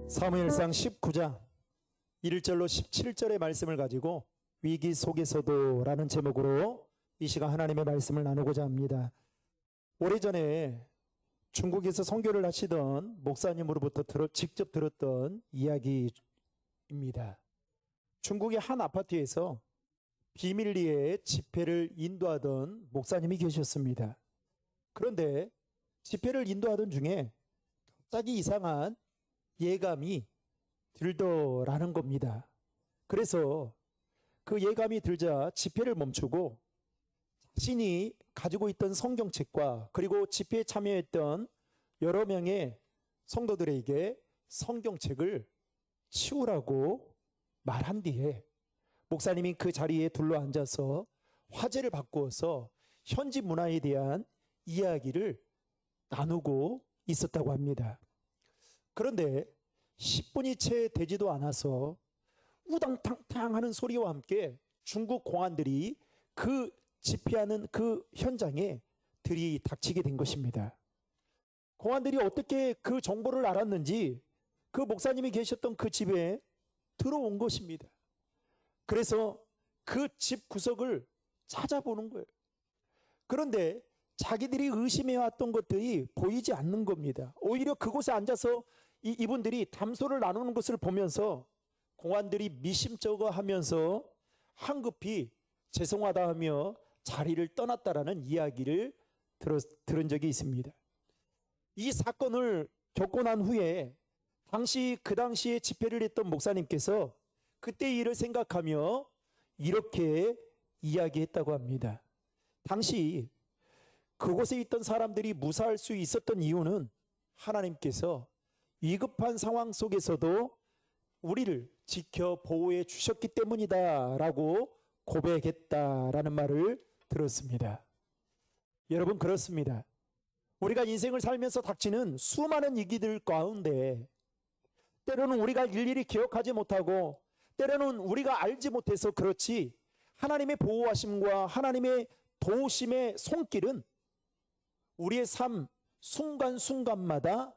사무엘상 19장 1절로 17절의 말씀을 가지고 위기 속에서도라는 제목으로 이 시간 하나님의 말씀을 나누고자 합니다. 오래전에 중국에서 선교를 하시던 목사님으로부터 직접 들었던 이야기입니다. 중국의 한 아파트에서 비밀리에 집회를 인도하던 목사님이 계셨습니다. 그런데 집회를 인도하던 중에 갑자기 이상한 예감이 들더라는 겁니다. 그래서 그 예감이 들자 집회를 멈추고 자신이 가지고 있던 성경책과 그리고 집회에 참여했던 여러 명의 성도들에게 성경책을 치우라고 말한 뒤에 목사님이 그 자리에 둘러앉아서 화제를 바꾸어서 현지 문화에 대한 이야기를 나누고 있었다고 합니다. 그런데 10분이 채 되지도 않아서 우당탕탕 하는 소리와 함께 중국 공안들이 그 집회하는 그 현장에 들이닥치게 된 것입니다. 공안들이 어떻게 그 정보를 알았는지 그 목사님이 계셨던 그 집에 들어온 것입니다. 그래서 그 집 구석을 찾아보는 거예요. 그런데 자기들이 의심해왔던 것들이 보이지 않는 겁니다. 오히려 그곳에 앉아서 이분들이 담소를 나누는 것을 보면서 공안들이 미심쩍어하면서 황급히 죄송하다 하며 자리를 떠났다라는 이야기를 들은 적이 있습니다. 이 사건을 겪고 난 후에 그 당시에 집회를 했던 목사님께서 그때 일을 생각하며 이렇게 이야기했다고 합니다. 당시 그곳에 있던 사람들이 무사할 수 있었던 이유는 하나님께서 위급한 상황 속에서도 우리를 지켜 보호해 주셨기 때문이다 라고 고백했다라는 말을 들었습니다. 여러분, 그렇습니다. 우리가 인생을 살면서 닥치는 수많은 위기들 가운데 때로는 우리가 일일이 기억하지 못하고 때로는 우리가 알지 못해서 그렇지 하나님의 보호하심과 하나님의 도우심의 손길은 우리의 삶 순간순간마다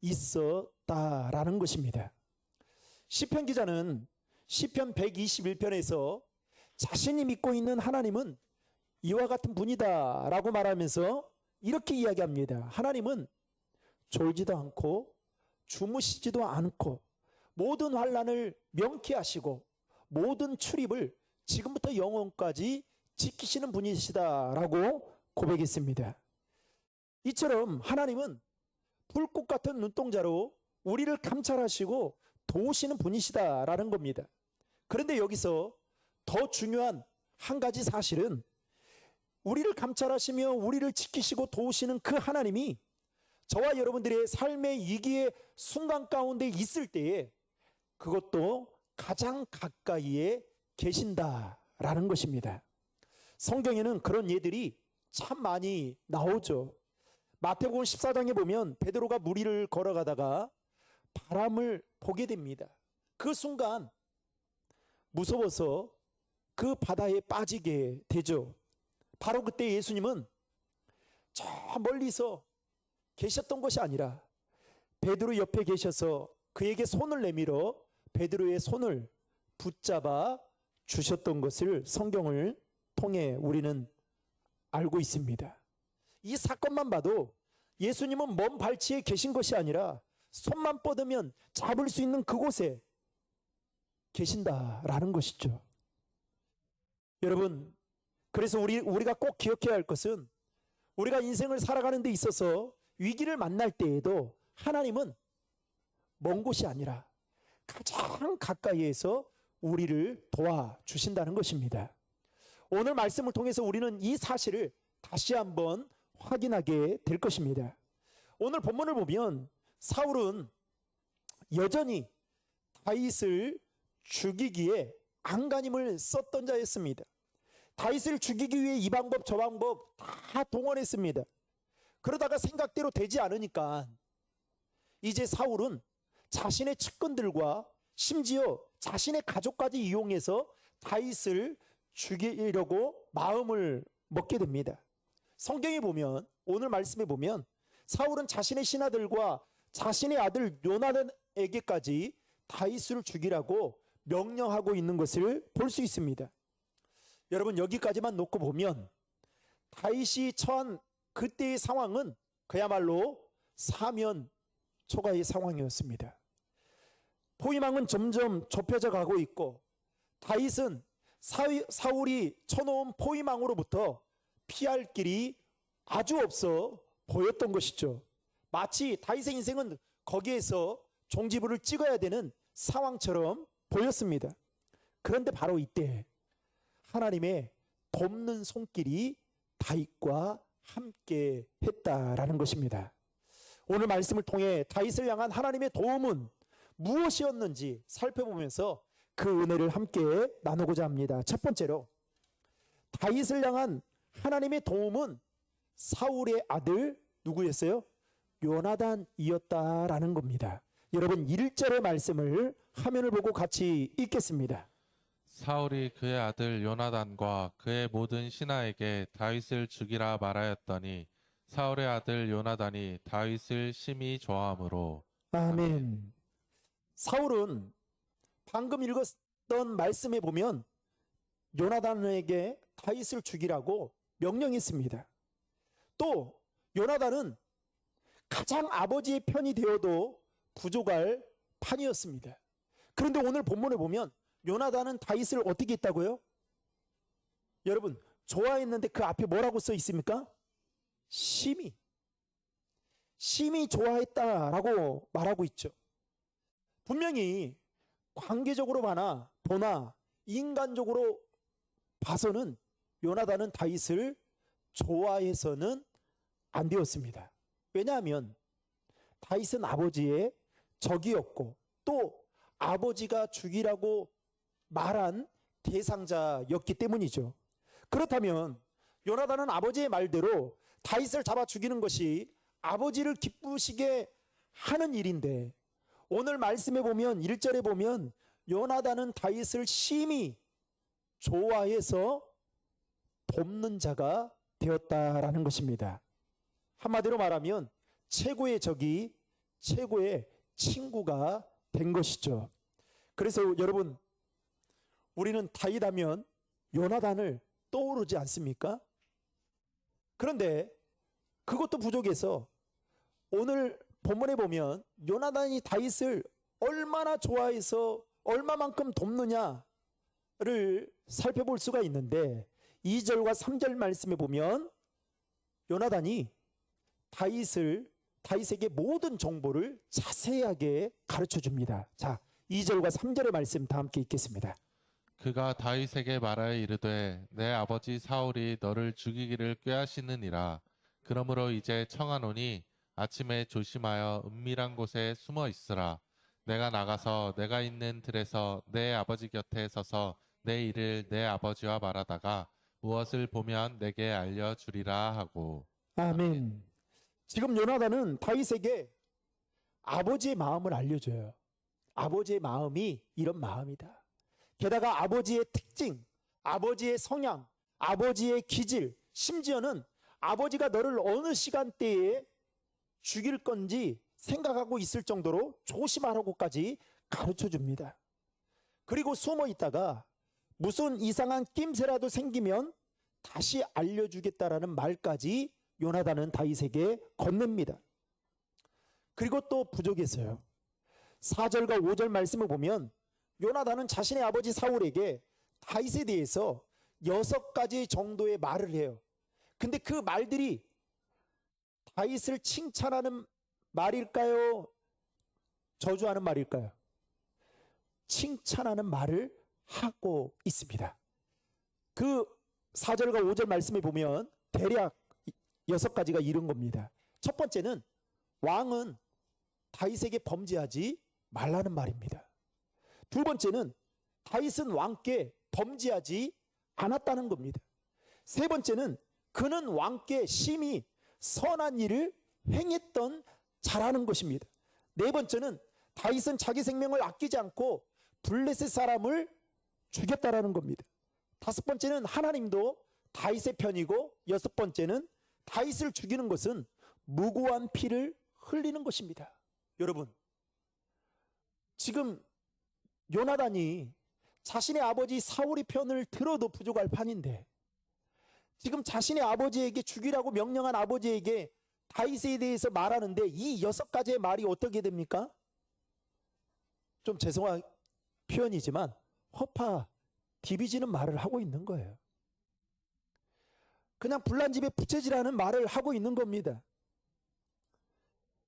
있었다라는 것입니다. 시편 기자는 시편 121편에서 자신이 믿고 있는 하나님은 이와 같은 분이다 라고 말하면서 이렇게 이야기합니다. 하나님은 졸지도 않고 주무시지도 않고 모든 환난을 명쾌하시고 모든 출입을 지금부터 영원까지 지키시는 분이시다라고 고백했습니다. 이처럼 하나님은 불꽃 같은 눈동자로 우리를 감찰하시고 도우시는 분이시다라는 겁니다. 그런데 여기서 더 중요한 한 가지 사실은 우리를 감찰하시며 우리를 지키시고 도우시는 그 하나님이 저와 여러분들의 삶의 위기의 순간 가운데 있을 때에 그것도 가장 가까이에 계신다라는 것입니다. 성경에는 그런 예들이 참 많이 나오죠. 마태복음 14장에 보면 베드로가 물 위를 걸어가다가 바람을 보게 됩니다. 그 순간 무서워서 그 바다에 빠지게 되죠. 바로 그때 예수님은 저 멀리서 계셨던 것이 아니라 베드로 옆에 계셔서 그에게 손을 내밀어 베드로의 손을 붙잡아 주셨던 것을 성경을 통해 우리는 알고 있습니다. 이 사건만 봐도 예수님은 먼 발치에 계신 것이 아니라 손만 뻗으면 잡을 수 있는 그곳에 계신다라는 것이죠. 여러분, 그래서 우리가 꼭 기억해야 할 것은 우리가 인생을 살아가는 데 있어서 위기를 만날 때에도 하나님은 먼 곳이 아니라 가장 가까이에서 우리를 도와주신다는 것입니다. 오늘 말씀을 통해서 우리는 이 사실을 다시 한번 확인하게 될 것입니다. 오늘 본문을 보면 사울은 여전히 다윗을 죽이기에 안간힘을 썼던 자였습니다. 다윗을 죽이기 위해 이 방법 저 방법 다 동원했습니다. 그러다가 생각대로 되지 않으니까 이제 사울은 자신의 측근들과 심지어 자신의 가족까지 이용해서 다윗을 죽이려고 마음을 먹게 됩니다. 성경에 보면 오늘 말씀에 보면 사울은 자신의 신하들과 자신의 아들 요나단에게까지 다윗을 죽이라고 명령하고 있는 것을 볼 수 있습니다. 여러분, 여기까지만 놓고 보면 다윗이 처한 그때의 상황은 그야말로 사면 초가의 상황이었습니다. 포위망은 점점 좁혀져 가고 있고 다윗은 사울이 쳐놓은 포위망으로부터 피할 길이 아주 없어 보였던 것이죠. 마치 다윗의 인생은 거기에서 종지부를 찍어야 되는 상황처럼 보였습니다. 그런데 바로 이때 하나님의 돕는 손길이 다윗과 함께 했다라는 것입니다. 오늘 말씀을 통해 다윗을 향한 하나님의 도움은 무엇이었는지 살펴보면서 그 은혜를 함께 나누고자 합니다. 첫 번째로 다윗을 향한 하나님의 도움은 사울의 아들 누구였어요? 요나단이었다라는 겁니다. 여러분 1절의 말씀을 화면을 보고 같이 읽겠습니다. 사울이 그의 아들 요나단과 그의 모든 신하에게 다윗을 죽이라 말하였더니 사울의 아들 요나단이 다윗을 심히 좋아하므로. 아멘. 사울은 방금 읽었던 말씀에 보면 요나단에게 다윗을 죽이라고 명령했습니다. 또 요나단은 가장 아버지의 편이 되어도 부족할 판이었습니다. 그런데 오늘 본문을 보면 요나단은 다윗을 어떻게 했다고요? 여러분 좋아했는데 그 앞에 뭐라고 써 있습니까? 심히 좋아했다라고 말하고 있죠. 분명히 관계적으로 보나 인간적으로 봐서는 요나단은 다윗을 좋아해서는 안 되었습니다. 왜냐하면 다윗은 아버지의 적이었고 또 아버지가 죽이라고 말한 대상자였기 때문이죠. 그렇다면 요나단은 아버지의 말대로 다윗을 잡아 죽이는 것이 아버지를 기쁘시게 하는 일인데 오늘 말씀에 보면 1절에 보면 요나단은 다윗을 심히 좋아해서 돕는 자가 되었다라는 것입니다. 한마디로 말하면 최고의 적이 최고의 친구가 된 것이죠. 그래서 여러분 우리는 다윗하면 요나단을 떠오르지 않습니까? 그런데 그것도 부족해서 오늘 본문에 보면 요나단이 다윗을 얼마나 좋아해서 얼마만큼 돕느냐를 살펴볼 수가 있는데 2절과 3절 말씀에 보면 요나단이 다윗에게 모든 정보를 자세하게 가르쳐 줍니다. 자, 2절과 3절의 말씀 다 함께 읽겠습니다. 그가 다윗에게 말하여 이르되 내 아버지 사울이 너를 죽이기를 꾀하시느니라. 그러므로 이제 청하노니 아침에 조심하여 은밀한 곳에 숨어 있으라. 내가 나가서 내가 있는 들에서 내 아버지 곁에 서서 내 일을 내 아버지와 말하다가 무엇을 보면 내게 알려주리라 하고. 아멘. 지금 요나단은 다윗에게 아버지의 마음을 알려줘요. 아버지의 마음이 이런 마음이다. 게다가 아버지의 특징, 아버지의 성향, 아버지의 기질, 심지어는 아버지가 너를 어느 시간대에 죽일 건지 생각하고 있을 정도로 조심하라고까지 가르쳐 줍니다. 그리고 숨어 있다가 무슨 이상한 낌새라도 생기면 다시 알려주겠다라는 말까지 요나단은 다윗에게 건넵니다. 그리고 또 부족했어요. 4절과 5절 말씀을 보면 요나단은 자신의 아버지 사울에게 다윗에 대해서 6가지 정도의 말을 해요. 근데 그 말들이 다윗을 칭찬하는 말일까요? 저주하는 말일까요? 칭찬하는 말을 하고 있습니다. 그 4절과 5절 말씀에 보면 대략 6가지가 이런 겁니다. 첫 번째는 왕은 다윗에게 범죄하지 말라는 말입니다. 두 번째는 다윗은 왕께 범죄하지 않았다는 겁니다. 세 번째는 그는 왕께 심히 선한 일을 행했던 자라는 것입니다. 네 번째는 다윗은 자기 생명을 아끼지 않고 블레셋 사람을 죽였다라는 겁니다. 다섯 번째는 하나님도 다윗의 편이고 여섯 번째는 다윗을 죽이는 것은 무고한 피를 흘리는 것입니다. 여러분, 지금 요나단이 자신의 아버지 사울의 편을 들어도 부족할 판인데 지금 자신의 아버지에게 죽이라고 명령한 아버지에게 다윗에 대해서 말하는데 이 6가지의 말이 어떻게 됩니까? 좀 죄송한 표현이지만 허파 디비지는 말을 하고 있는 거예요. 그냥 불난 집에 부채질하는 말을 하고 있는 겁니다.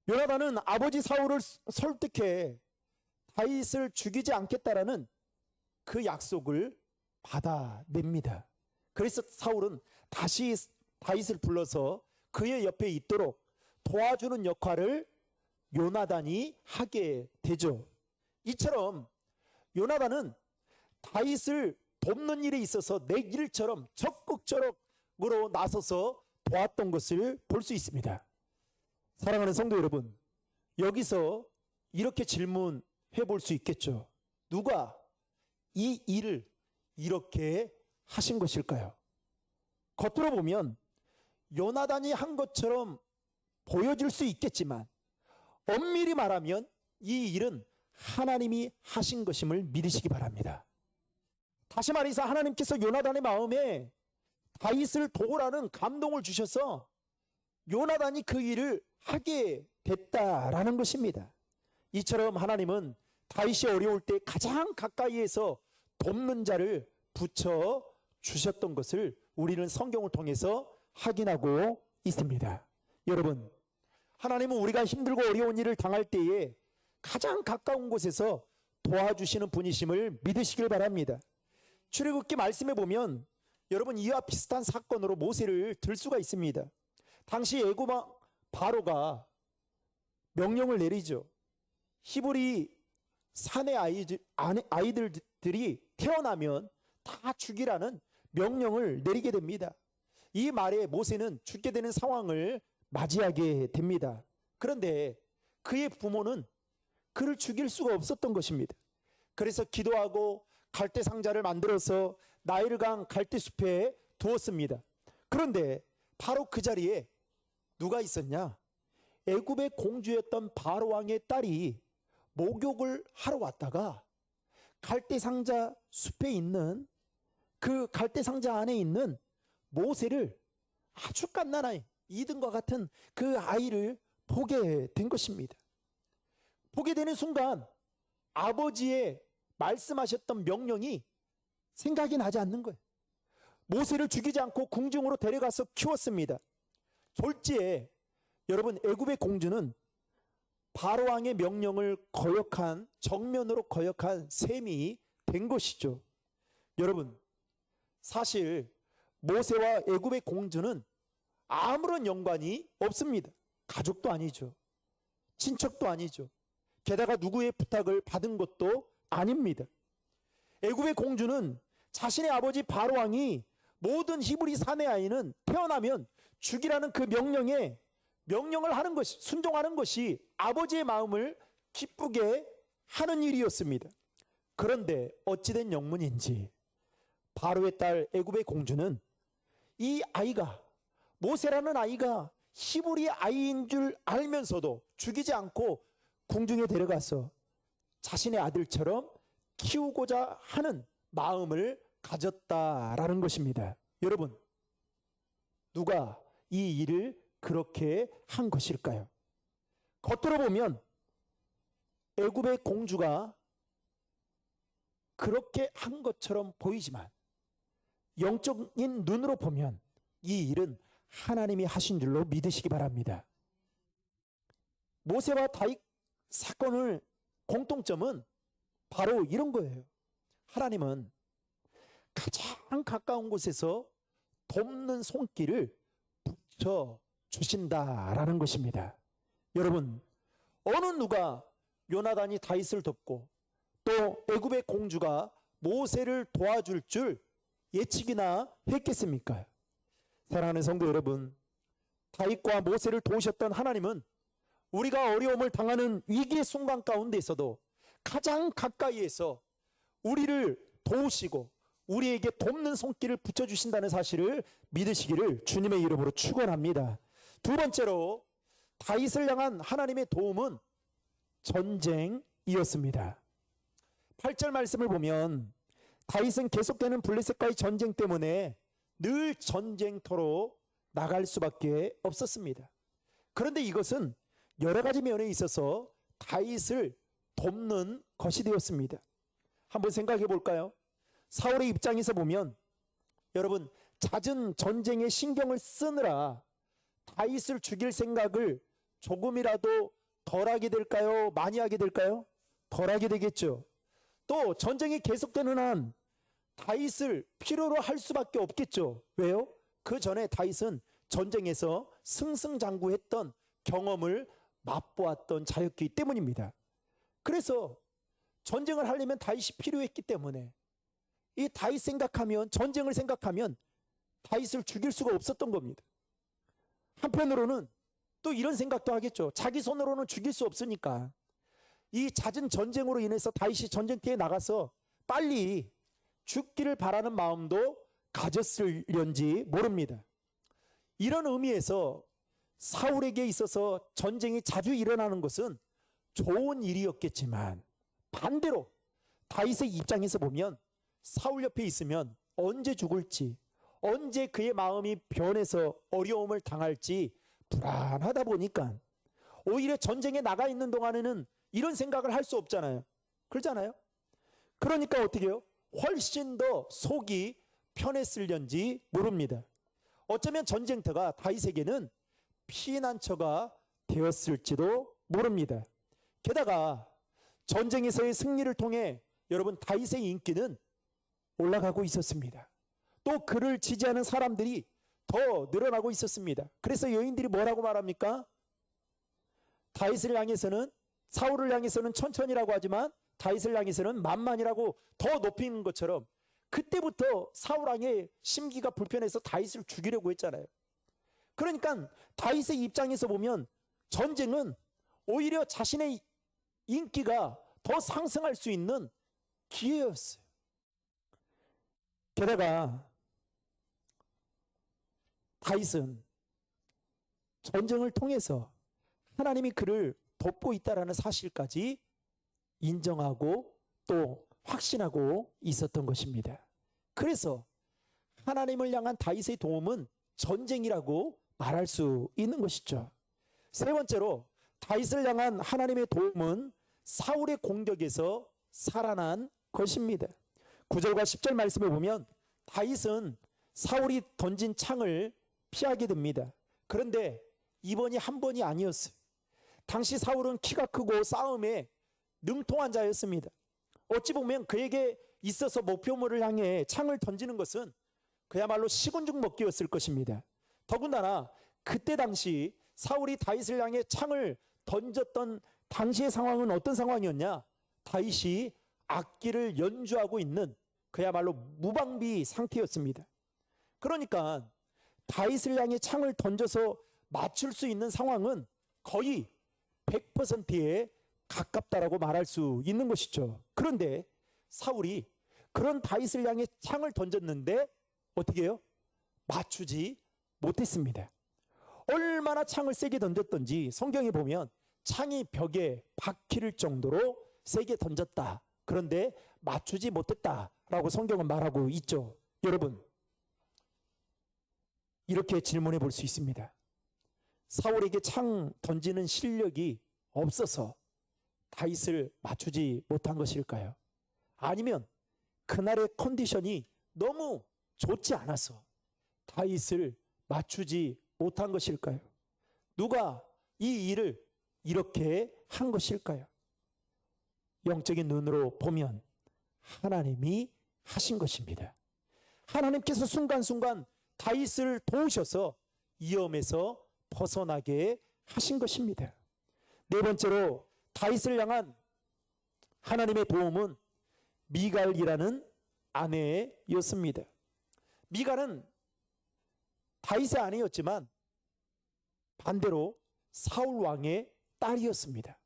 요나단은 아버지 사울을 설득해 다윗을 죽이지 않겠다라는 그 약속을 받아냅니다. 그래서 사울은 다시 다윗을 불러서 그의 옆에 있도록 도와주는 역할을 요나단이 하게 되죠. 이처럼 요나단은 다윗을 돕는 일에 있어서 내 일처럼 적극적으로 나서서 도왔던 것을 볼 수 있습니다. 사랑하는 성도 여러분, 여기서 이렇게 질문해 볼 수 있겠죠. 누가 이 일을 이렇게 하신 것일까요? 겉으로 보면 요나단이 한 것처럼 보여질 수 있겠지만 엄밀히 말하면 이 일은 하나님이 하신 것임을 믿으시기 바랍니다. 다시 말해서 하나님께서 요나단의 마음에 다윗을 도우라는 감동을 주셔서 요나단이 그 일을 하게 됐다라는 것입니다. 이처럼 하나님은 다윗이 어려울 때 가장 가까이에서 돕는 자를 붙여 주셨던 것을 우리는 성경을 통해서 확인하고 있습니다. 여러분, 하나님은 우리가 힘들고 어려운 일을 당할 때에 가장 가까운 곳에서 도와주시는 분이심을 믿으시길 바랍니다. 출애굽기 말씀에 보면 여러분 이와 비슷한 사건으로 모세를 들 수가 있습니다. 당시 애굽 바로가 명령을 내리죠. 히브리 사내 아이들이 태어나면 다 죽이라는 명령을 내리게 됩니다. 이 말에 모세는 죽게 되는 상황을 맞이하게 됩니다. 그런데 그의 부모는 그를 죽일 수가 없었던 것입니다. 그래서 기도하고 갈대 상자를 만들어서 나일강 갈대숲에 두었습니다. 그런데 바로 그 자리에 누가 있었냐? 애굽의 공주였던 바로 왕의 딸이 목욕을 하러 왔다가 갈대 상자 숲에 있는 그 갈대 상자 안에 있는 모세를 아주 갓난아이 이든과 같은 그 아이를 보게 된 것입니다. 보게 되는 순간 아버지의 말씀하셨던 명령이 생각이 나지 않는 거예요. 모세를 죽이지 않고 궁중으로 데려가서 키웠습니다. 졸지에 여러분 애굽의 공주는 바로 왕의 명령을 거역한 정면으로 거역한 셈이 된 것이죠. 여러분 사실 모세와 애굽의 공주는 아무런 연관이 없습니다. 가족도 아니죠. 친척도 아니죠. 게다가 누구의 부탁을 받은 것도 아닙니다. 애굽의 공주는 자신의 아버지 바로 왕이 모든 히브리 사내 아이는 태어나면 죽이라는 그 명령을 하는 것이 순종하는 것이 아버지의 마음을 기쁘게 하는 일이었습니다. 그런데 어찌된 영문인지 바로의 딸 애굽의 공주는 이 아이가 모세라는 아이가 히브리 아이인 줄 알면서도 죽이지 않고 궁중에 데려가서 자신의 아들처럼 키우고자 하는 마음을 가졌다라는 것입니다. 여러분, 누가 이 일을 그렇게 한 것일까요? 겉으로 보면 애굽의 공주가 그렇게 한 것처럼 보이지만 영적인 눈으로 보면 이 일은 하나님이 하신 줄로 믿으시기 바랍니다. 모세와 다윗 사건의 공통점은 바로 이런 거예요. 하나님은 가장 가까운 곳에서 돕는 손길을 붙여 주신다라는 것입니다. 여러분, 어느 누가 요나단이 다윗을 돕고 또 애굽의 공주가 모세를 도와줄 줄 예측이나 했겠습니까? 사랑하는 성도 여러분, 다윗과 모세를 도우셨던 하나님은 우리가 어려움을 당하는 위기의 순간 가운데에서도 가장 가까이에서 우리를 도우시고 우리에게 돕는 손길을 붙여주신다는 사실을 믿으시기를 주님의 이름으로 축원합니다. 두 번째로 다윗을 향한 하나님의 도움은 전쟁이었습니다. 8절 말씀을 보면 다윗은 계속되는 블레셋과의 전쟁 때문에 늘 전쟁터로 나갈 수밖에 없었습니다. 그런데 이것은 여러 가지 면에 있어서 다윗을 돕는 것이 되었습니다. 한번 생각해 볼까요? 사울의 입장에서 보면 여러분, 잦은 전쟁에 신경을 쓰느라 다윗을 죽일 생각을 조금이라도 덜하게 될까요? 많이 하게 될까요? 덜하게 되겠죠. 또 전쟁이 계속되는 한 다윗을 필요로 할 수밖에 없겠죠. 왜요? 그 전에 다윗은 전쟁에서 승승장구했던 경험을 맛보았던 자였기 때문입니다. 그래서 전쟁을 하려면 다윗이 필요했기 때문에 이 다윗 생각하면, 전쟁을 생각하면 다윗을 죽일 수가 없었던 겁니다. 한편으로는 또 이런 생각도 하겠죠. 자기 손으로는 죽일 수 없으니까 이 잦은 전쟁으로 인해서 다윗이 전쟁터에 나가서 빨리 죽기를 바라는 마음도 가졌을련지 모릅니다. 이런 의미에서 사울에게 있어서 전쟁이 자주 일어나는 것은 좋은 일이었겠지만, 반대로 다윗의 입장에서 보면 사울 옆에 있으면 언제 죽을지, 언제 그의 마음이 변해서 어려움을 당할지 불안하다 보니까 오히려 전쟁에 나가 있는 동안에는 이런 생각을 할 수 없잖아요. 그렇잖아요. 그러니까 어떻게 해요? 훨씬 더 속이 편했을련지 모릅니다. 어쩌면 전쟁터가 다윗에게는 피난처가 되었을지도 모릅니다. 게다가 전쟁에서의 승리를 통해 여러분, 다윗의 인기는 올라가고 있었습니다. 또 그를 지지하는 사람들이 더 늘어나고 있었습니다. 그래서 여인들이 뭐라고 말합니까? 다윗을 향해서는, 사울을 향해서는 천천히라고 하지만 다윗을 향해서는 만만이라고 더 높이는 것처럼, 그때부터 사울 왕의 심기가 불편해서 다윗을 죽이려고 했잖아요. 그러니까 다윗의 입장에서 보면 전쟁은 오히려 자신의 인기가 더 상승할 수 있는 기회였어요. 게다가 다윗은 전쟁을 통해서 하나님이 그를 돕고 있다는 사실까지 인정하고 또 확신하고 있었던 것입니다. 그래서 하나님을 향한 다윗의 도움은 전쟁이라고 말할 수 있는 것이죠. 세 번째로 다윗을 향한 하나님의 도움은 사울의 공격에서 살아난 것입니다. 9절과 10절 말씀을 보면 다윗은 사울이 던진 창을 피하게 됩니다. 그런데 이번이 한 번이 아니었어요. 당시 사울은 키가 크고 싸움에 능통한 자였습니다. 어찌 보면 그에게 있어서 목표물을 향해 창을 던지는 것은 그야말로 식은죽 먹기였을 것입니다. 더군다나 그때 당시 사울이 다윗을 향해 창을 던졌던 당시의 상황은 어떤 상황이었냐? 다윗이 악기를 연주하고 있는 그야말로 무방비 상태였습니다. 그러니까 다윗을 향해 창을 던져서 맞출 수 있는 상황은 거의 100%에 가깝다라고 말할 수 있는 것이죠. 그런데 사울이 그런 다윗을 향해 창을 던졌는데 어떻게 해요? 맞추지 못했습니다. 얼마나 창을 세게 던졌던지 성경에 보면 창이 벽에 박힐 정도로 세게 던졌다. 그런데 맞추지 못했다라고 성경은 말하고 있죠. 여러분, 이렇게 질문해 볼 수 있습니다. 사울에게 창 던지는 실력이 없어서 다윗을 맞추지 못한 것일까요? 아니면 그날의 컨디션이 너무 좋지 않아서 다윗을 맞추지 못한 것일까요? 누가 이 일을 이렇게 한 것일까요? 영적인 눈으로 보면 하나님이 하신 것입니다. 하나님께서 순간순간 다윗을 도우셔서 위험에서 벗어나게 하신 것입니다. 네 번째로 다윗을 향한 하나님의 도움은 미갈이라는 아내였습니다. 미갈은 다윗의 아내였지만 반대로 사울 왕의 딸이었습니다.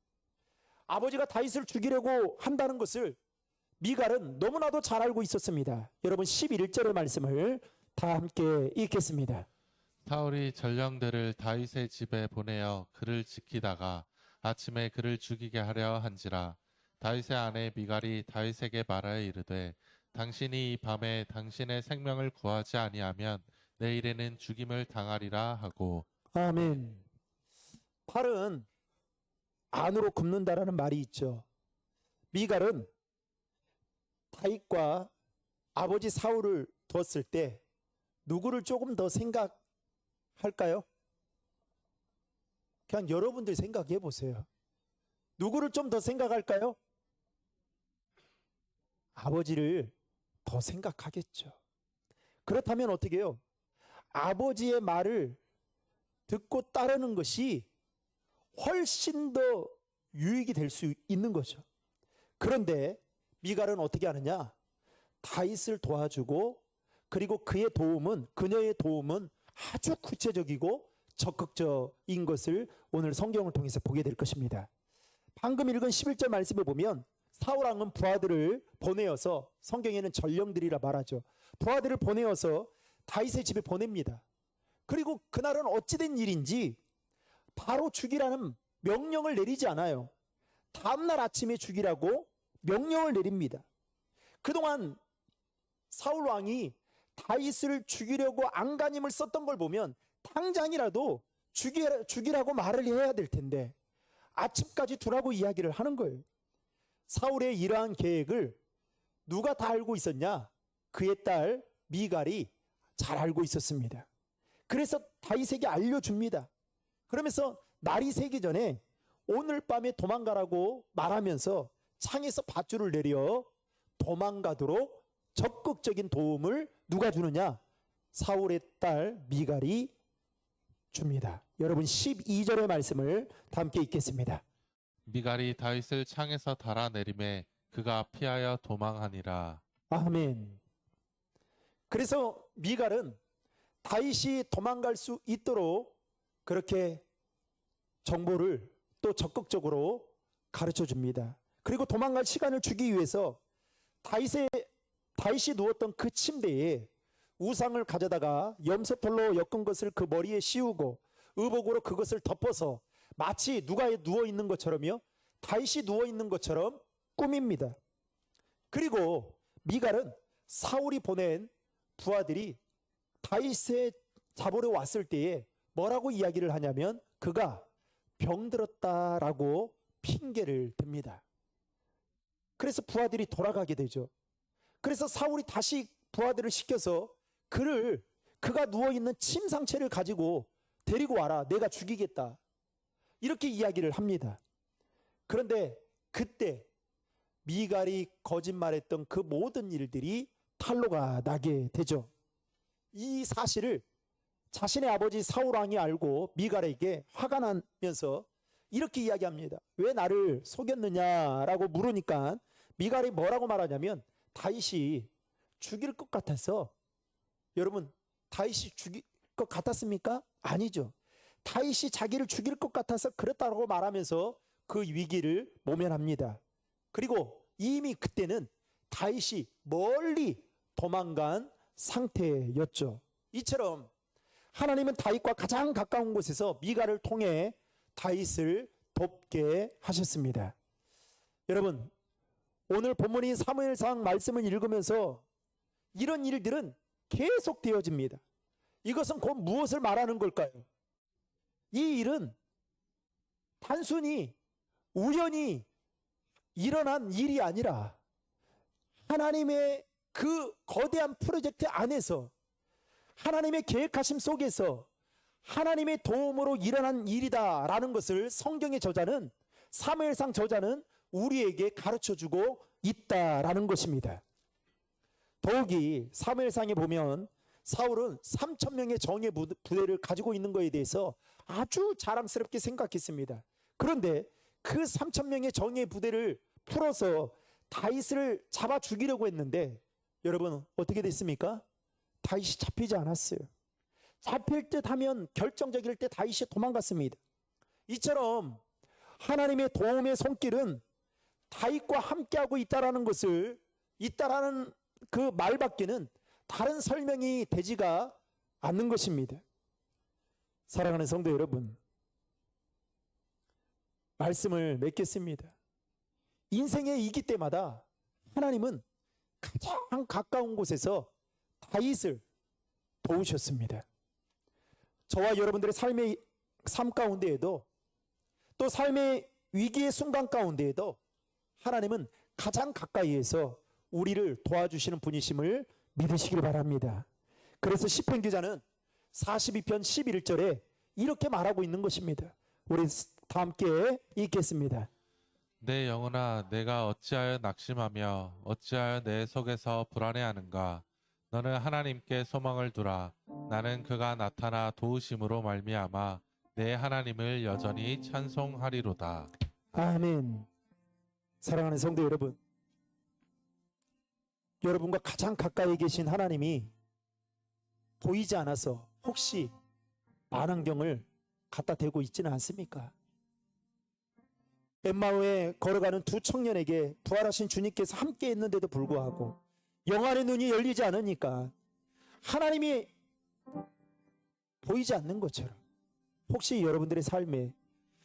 아버지가 다윗을 죽이려고 한다는 것을 미갈은 너무나도 잘 알고 있었습니다. 여러분 11절의 말씀을 다 함께 읽겠습니다. 사울이 전령들을 다윗의 집에 보내어 그를 지키다가 아침에 그를 죽이게 하려 한지라. 다윗의 아내 미갈이 다윗에게 말하여 이르되 당신이 이 밤에 당신의 생명을 구하지 아니하면 내일에는 죽임을 당하리라 하고. 아멘. 팔은 안으로 굽는다라는 말이 있죠. 미갈은 다윗과 아버지 사울을 두었을 때 누구를 조금 더 생각할까요? 그냥 여러분들 생각해 보세요. 누구를 좀 더 생각할까요? 아버지를 더 생각하겠죠. 그렇다면 어떻게 해요? 아버지의 말을 듣고 따르는 것이 훨씬 더 유익이 될 수 있는 거죠. 그런데 미갈은 어떻게 하느냐? 다윗을 도와주고, 그리고 그녀의 도움은 아주 구체적이고 적극적인 것을 오늘 성경을 통해서 보게 될 것입니다. 방금 읽은 11절 말씀을 보면 사울 왕은 부하들을 보내어서, 성경에는 전령들이라 말하죠. 부하들을 보내어서 다윗의 집에 보냅니다. 그리고 그날은 어찌된 일인지 바로 죽이라는 명령을 내리지 않아요. 다음날 아침에 죽이라고 명령을 내립니다. 그동안 사울 왕이 다윗을 죽이려고 안간힘을 썼던 걸 보면 당장이라도 죽이라고 말을 해야 될 텐데 아침까지 두라고 이야기를 하는 거예요. 사울의 이러한 계획을 누가 다 알고 있었냐? 그의 딸 미갈이 잘 알고 있었습니다. 그래서 다윗에게 알려줍니다. 그러면서 날이 새기 전에 오늘 밤에 도망가라고 말하면서 창에서 밧줄을 내려 도망가도록 적극적인 도움을 누가 주느냐? 사울의 딸 미갈이 줍니다. 여러분 12절의 말씀을 다 함께 읽겠습니다. 미갈이 다윗을 창에서 달아내림에 그가 피하여 도망하니라. 아멘. 그래서 미갈은 다윗이 도망갈 수 있도록 그렇게 정보를 또 적극적으로 가르쳐 줍니다. 그리고 도망갈 시간을 주기 위해서 다윗이 누웠던 그 침대에 우상을 가져다가 염소털로 엮은 것을 그 머리에 씌우고 의복으로 그것을 덮어서 마치 누가 누워 있는 것처럼요, 다윗이 누워 있는 것처럼 꾸밉니다. 그리고 미갈은 사울이 보낸 부하들이 다윗에 잡으러 왔을 때에 뭐라고 이야기를 하냐면 그가 병들었다라고 핑계를 댑니다. 그래서 부하들이 돌아가게 되죠. 그래서 사울이 다시 부하들을 시켜서 그가 누워있는 침 상체를 가지고 데리고 와라, 내가 죽이겠다, 이렇게 이야기를 합니다. 그런데 그때 미갈이 거짓말했던 그 모든 일들이 탄로가 나게 되죠. 이 사실을 자신의 아버지 사울 왕이 알고 미갈에게 화가 나면서 이렇게 이야기합니다. 왜 나를 속였느냐라고 물으니까 미갈이 뭐라고 말하냐면 다윗이 죽일 것 같아서. 여러분, 다윗이 죽일 것 같았습니까? 아니죠. 다윗이 자기를 죽일 것 같아서 그랬다고 말하면서 그 위기를 모면합니다. 그리고 이미 그때는 다윗이 멀리 도망간 상태였죠. 이처럼 하나님은 다윗과 가장 가까운 곳에서 미갈을 통해 다윗을 돕게 하셨습니다. 여러분, 오늘 본문인 사무엘상 말씀을 읽으면서 이런 일들은 계속 되어집니다. 이것은 곧 무엇을 말하는 걸까요? 이 일은 단순히 우연히 일어난 일이 아니라 하나님의 그 거대한 프로젝트 안에서, 하나님의 계획하심 속에서 하나님의 도움으로 일어난 일이다라는 것을 성경의 저자는, 사무엘상 저자는 우리에게 가르쳐주고 있다라는 것입니다. 더욱이 사무엘상에 보면 사울은 3,000명의 정예 부대를 가지고 있는 것에 대해서 아주 자랑스럽게 생각했습니다. 그런데 그 3,000명의 정예 부대를 풀어서 다윗을 잡아 죽이려고 했는데 여러분 어떻게 됐습니까? 다윗이 잡히지 않았어요. 잡힐 듯 하면 결정적일 때 다윗이 도망갔습니다. 이처럼 하나님의 도움의 손길은 다윗과 함께하고 있다라는 것을, 있다라는 그 말밖에는 다른 설명이 되지가 않는 것입니다. 사랑하는 성도 여러분, 말씀을 맺겠습니다. 인생의 위기 때마다 하나님은 가장 가까운 곳에서 다윗을 도우셨습니다. 저와 여러분들의 삶 가운데에도 또 삶의 위기의 순간 가운데에도 하나님은 가장 가까이에서 우리를 도와주시는 분이심을 믿으시길 바랍니다. 그래서 시편 기자는 42편 11절에 이렇게 말하고 있는 것입니다. 우리 다 함께 읽겠습니다. 내 영혼아, 내가 어찌하여 낙심하며 어찌하여 내 속에서 불안해하는가? 너는 하나님께 소망을 두라. 나는 그가 나타나 도우심으로 말미암아 내 하나님을 여전히 찬송하리로다. 아멘. 사랑하는 성도 여러분, 여러분과 가장 가까이 계신 하나님이 보이지 않아서 혹시 만환경을 갖다 대고 있지는 않습니까? 엠마오에 걸어가는 두 청년에게 부활하신 주님께서 함께 있는데도 불구하고 영안의 눈이 열리지 않으니까 하나님이 보이지 않는 것처럼 혹시 여러분들의 삶에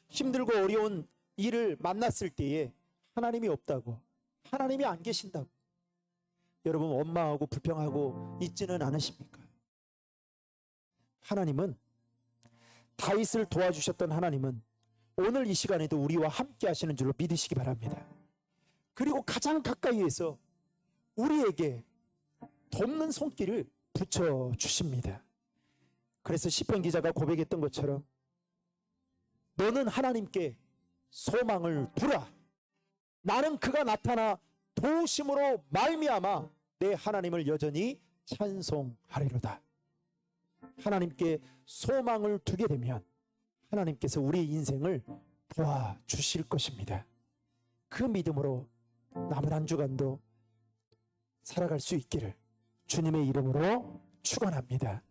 힘들고 어려운 일을 만났을 때에 하나님이 없다고, 하나님이 안 계신다고 여러분 원망하고 불평하고 있지는 않으십니까? 하나님은, 다윗을 도와주셨던 하나님은 오늘 이 시간에도 우리와 함께 하시는 줄로 믿으시기 바랍니다. 그리고 가장 가까이에서 우리에게 돕는 손길을 붙여주십니다. 그래서 시편 기자가 고백했던 것처럼 너는 하나님께 소망을 두라. 나는 그가 나타나 도우심으로 말미암아 내 하나님을 여전히 찬송하리로다. 하나님께 소망을 두게 되면 하나님께서 우리의 인생을 도와주실 것입니다. 그 믿음으로 남은 한 주간도 살아갈 수 있기를 주님의 이름으로 축원합니다.